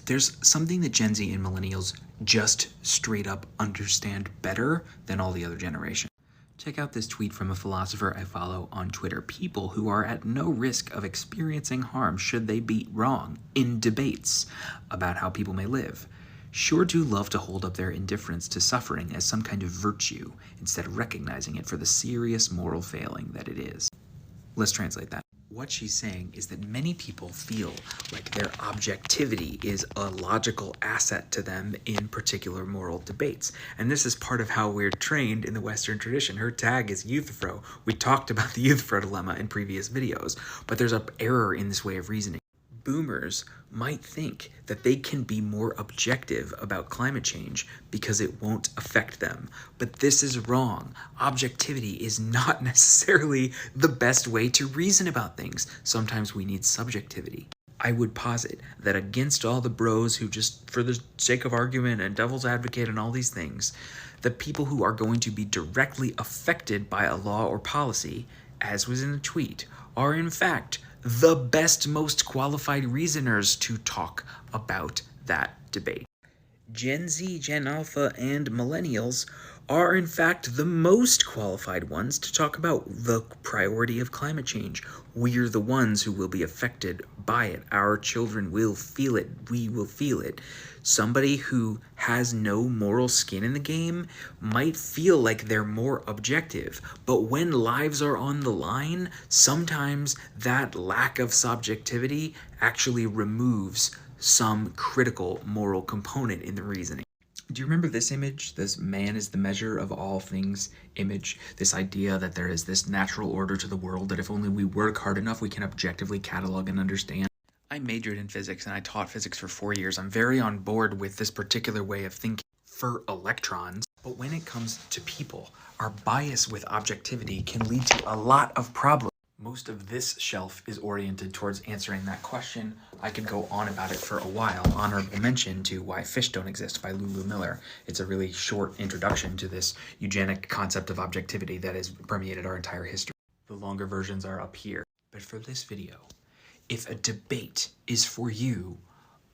There's something that Gen Z and millennials just straight up understand better than all the other generations. Check out this tweet from a philosopher I follow on Twitter. People who are at no risk of experiencing harm should they be wrong in debates about how people may live sure do love to hold up their indifference to suffering as some kind of virtue instead of recognizing it for the serious moral failing that it is. Let's translate that. What she's saying is that many people feel like their objectivity is a logical asset to them in particular moral debates. And this is part of how we're trained in the Western tradition. Her tag is Euthyphro. We talked about the Euthyphro dilemma in previous videos, but there's an error in this way of reasoning. Boomers might think that they can be more objective about climate change because it won't affect them. But this is wrong. Objectivity is not necessarily the best way to reason about things. Sometimes we need subjectivity. I would posit that against all the bros who just, for the sake of argument and devil's advocate and all these things, the people who are going to be directly affected by a law or policy, as was in the tweet, are in fact the best, most qualified reasoners to talk about that debate. Gen Z, Gen Alpha, and Millennials are in fact the most qualified ones to talk about the priority of climate change. We're the ones who will be affected by it. Our children will feel it. We will feel it. Somebody who has no moral skin in the game might feel like they're more objective, but when lives are on the line, sometimes that lack of subjectivity actually removes some critical moral component in the reasoning. Do you remember this image? This man is the measure of all things image. This idea that there is this natural order to the world that if only we work hard enough, we can objectively catalog and understand. I majored in physics and I taught physics for 4 years. I'm very on board with this particular way of thinking for electrons. But when it comes to people, our bias with objectivity can lead to a lot of problems. Most of this shelf is oriented towards answering that question. I could go on about it for a while. Honorable mention to Why Fish Don't Exist by Lulu Miller. It's a really short introduction to this eugenic concept of objectivity that has permeated our entire history. The longer versions are up here. But for this video, if a debate is for you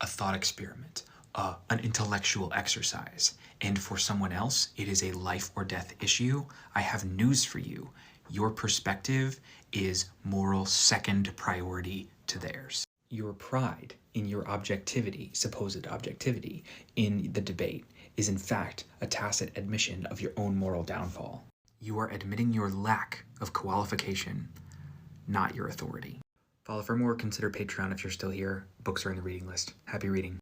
a thought experiment, an intellectual exercise, and for someone else it is a life or death issue, I have news for you. Your perspective is moral second priority to theirs. Your pride in your objectivity, supposed objectivity, in the debate is in fact a tacit admission of your own moral downfall. You are admitting your lack of qualification, not your authority. Follow for more, consider Patreon if you're still here. Books are in the reading list. Happy reading.